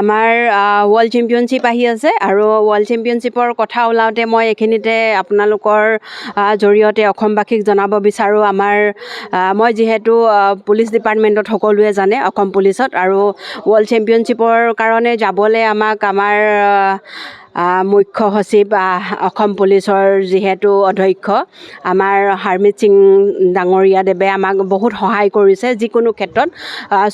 আমাৰ world championship আহি আছে আৰু ৱৰ্ল্ড চেম্পিয়নশ্বিপৰ কথা ওলাওঁতে মই এইখিনিতে আপোনালোকৰ জৰিয়তে অসমবাসীক জনাব বিচাৰোঁ মই যিহেতু পুলিচ ডিপাৰ্টমেণ্টত সকলোৱে জানে অসম পুলিচত আৰু ৱৰ্ল্ড চেম্পিয়নশ্বিপৰ কাৰণে যাবলৈ আমাৰ মুখ্য সচিব অসম পুলিচৰ যিহেতু অধ্যক্ষ আমাৰ হাৰমিত সিং ডাঙৰীয়াদেৱে আমাক বহুত সহায় কৰিছে যিকোনো ক্ষেত্ৰত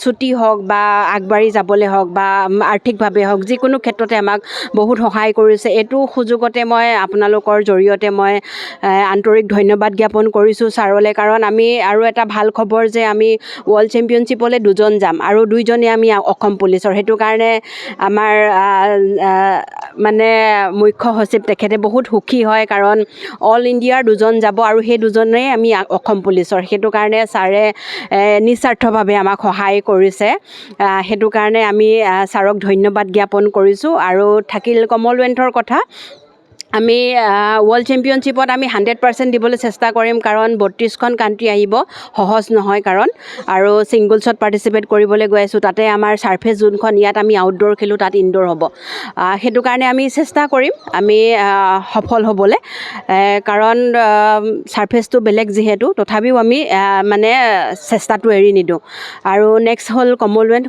ছুটি হওক বা আগবাঢ়ি যাবলৈ হওক বা আৰ্থিকভাৱে হওক যিকোনো ক্ষেত্ৰতে আমাক বহুত সহায় কৰিছে। এইটো সুযোগতে মই আপোনালোকৰ জৰিয়তে মই আন্তৰিক ধন্যবাদ জ্ঞাপন কৰিছোঁ ছাৰলৈ, কাৰণ আমি আৰু এটা ভাল খবৰ যে আমি ৱৰ্ল্ড চেম্পিয়নশ্বিপলৈ 2জন যাম আৰু 2জনে আমি অসম পুলিচৰ। সেইটো কাৰণে আমাৰ মানে মুখ্য সচিব তেখেতে বহুত সুখী হয়, কাৰণ অল ইণ্ডিয়াৰ 2জন যাব আৰু সেই 2জনেই আমি অসম পুলিচৰ। সেইটো কাৰণে ছাৰে নিস্বাৰ্থভাৱে আমাক সহায় কৰিছে। সেইটো কাৰণে আমি ছাৰক ধন্যবাদ জ্ঞাপন কৰিছোঁ। আৰু থাকিল কমনৱেলথৰ কথা, আমি ৱৰ্ল্ড চেম্পিয়নশ্বিপত আমি 100% দিবলৈ চেষ্টা কৰিম, কাৰণ 32খন কাণ্ট্ৰি আহিব, সহজ নহয় কাৰণ। আৰু ছিংগলছত পাৰ্টিচিপেট কৰিবলৈ গৈ আছোঁ, তাতে আমাৰ ছাৰ্ফেচ যোনখন ইয়াত আমি আউটড'ৰ খেলোঁ তাত ইনড'ৰ হ'ব। সেইটো কাৰণে আমি চেষ্টা কৰিম আমি সফল হ'বলৈ, কাৰণ ছাৰ্ফেচটো বেলেগ যিহেতু তথাপিও আমি মানে চেষ্টাটো এৰি নিদিওঁ। আৰু নেক্সট হ'ল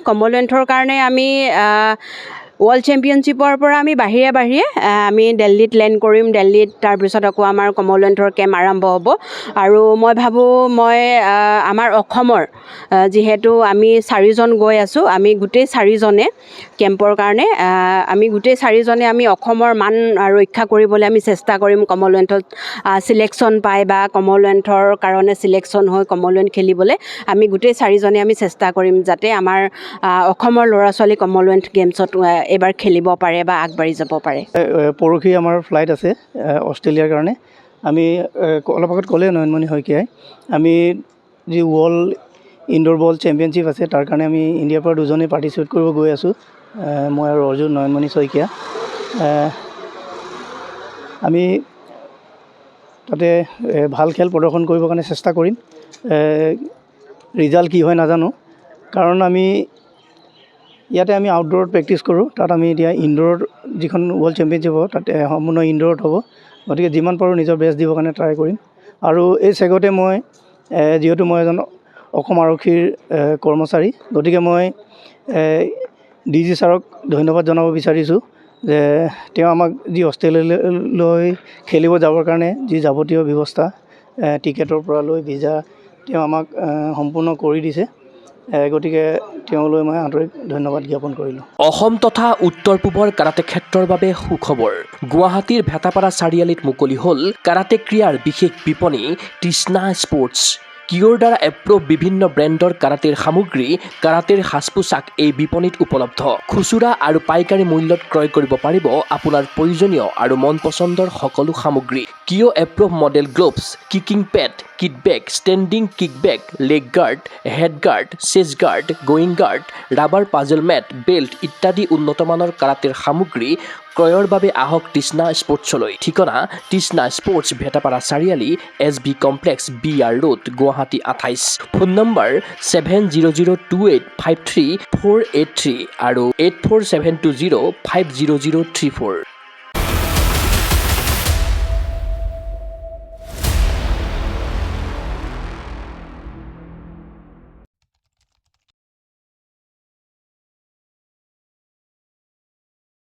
কমনৱেলথৰ কাৰণে আমি ৱৰ্ল্ড চেম্পিয়নশ্বিপৰ পৰা আমি বাহিৰে আমি দিল্লীত লেণ্ড কৰিম। দিল্লীত তাৰপিছত আকৌ আমাৰ কমনৱেলথৰ কেম্প আৰম্ভ হ'ব। আৰু মই ভাবোঁ আমাৰ অসমৰ যিহেতু আমি 4জন গৈ আছোঁ, আমি গোটেই 4জনে কেম্পৰ কাৰণে আমি গোটেই 4জনে আমি অসমৰ মান ৰক্ষা কৰিবলৈ আমি চেষ্টা কৰিম। কমনৱেলথত চিলেকশ্যন পাই বা কমনৱেলথৰ কাৰণে চিলেকশ্যন হৈ কমনৱেলথ খেলিবলৈ আমি গোটেই 4জনে আমি চেষ্টা কৰিম, যাতে আমাৰ অসমৰ ল'ৰা ছোৱালী কমনৱেলথ গেমছত এইবাৰ খেলিব পাৰে বা আগবাঢ়ি যাব পাৰে। পৰহি আমাৰ ফ্লাইট আছে অষ্ট্ৰেলিয়াৰ কাৰণে। আমি অলপ আগত ক'লে নয়নমণি শইকীয়াই, আমি যি ৱৰ্ল্ড ইনড'ৰ বল চেম্পিয়নশ্বিপ আছে তাৰ কাৰণে আমি ইণ্ডিয়াৰ পৰা 2জনে পাৰ্টিচিপেট কৰিব গৈ আছোঁ, মই আৰু অৰ্জুন নয়নমণি শইকীয়া। আমি তাতে ভাল খেল প্ৰদৰ্শন কৰিবৰ কাৰণে চেষ্টা কৰিম। ৰিজাল্ট কি হয় নাজানো, কাৰণ ইয়াতে আমি আউটড'ৰত প্ৰেক্টিছ কৰোঁ, তাত আমি এতিয়া ইনড'ৰত যিখন ৱৰ্ল্ড চেম্পিয়নশ্বিপ হ'ব তাতে সম্পূৰ্ণ ইনড'ৰত হ'ব। গতিকে যিমান পাৰোঁ নিজৰ বেষ্ট দিবৰ কাৰণে ট্ৰাই কৰিম। আৰু এই চেগতে মই যিহেতু মই এজন অসম আৰক্ষীৰ কৰ্মচাৰী, গতিকে মই DG ছাৰক ধন্যবাদ জনাব বিচাৰিছোঁ যে তেওঁ আমাক যি অষ্ট্ৰেলিয়ালৈ খেলিব যাবৰ কাৰণে যি যাৱতীয় ব্যৱস্থা টিকেটৰ পৰা লৈ ভিজা তেওঁ আমাক সম্পূৰ্ণ কৰি দিছে। গতিকে তেওঁলৈ মই আন্তৰিক ধন্যবাদ জ্ঞাপন কৰিলোঁ। অসম তথা উত্তৰ পূবৰ কাৰাটে ক্ষেত্ৰৰ বাবে সুখবৰ। গুৱাহাটীৰ ভেটাপাৰা চাৰিআলিত মুকলি হ'ল কাৰাটে ক্ৰীড়াৰ বিশেষ বিপণী তৃষ্ণা স্পৰ্টছ। কিয়ৰ দ্বাৰা এপ্ৰুভ বিভিন্ন ব্ৰেণ্ডৰ কাৰাটেৰ সামগ্ৰী, কাৰাটেৰ সাজ পোছাক এই বিপণীত উপলব্ধ। খুচুৰা আৰু পাইকাৰী মূল্যত ক্ৰয় কৰিব পাৰিব আপোনাৰ প্ৰয়োজনীয় আৰু মন পচন্দৰ সকলো সামগ্ৰী। কিয় approve model gloves, kicking pad, kit bag, standing kick bag, leg guard, head guard, chest guard, groin guard, rubber puzzle mat, belt ইত্যাদি উন্নতমানৰ কাৰাটেৰ সামগ্ৰী ক্ৰয়ৰ বাবে আহক তৃষ্ণা স্পৰ্টছলৈ। ঠিকনা তৃষ্ণা স্পৰ্টছ, ভেটাপাৰা চাৰিআলি, SB complex, BR road, Guwahati 28। Phone number 7002853483 আৰু 84720500034।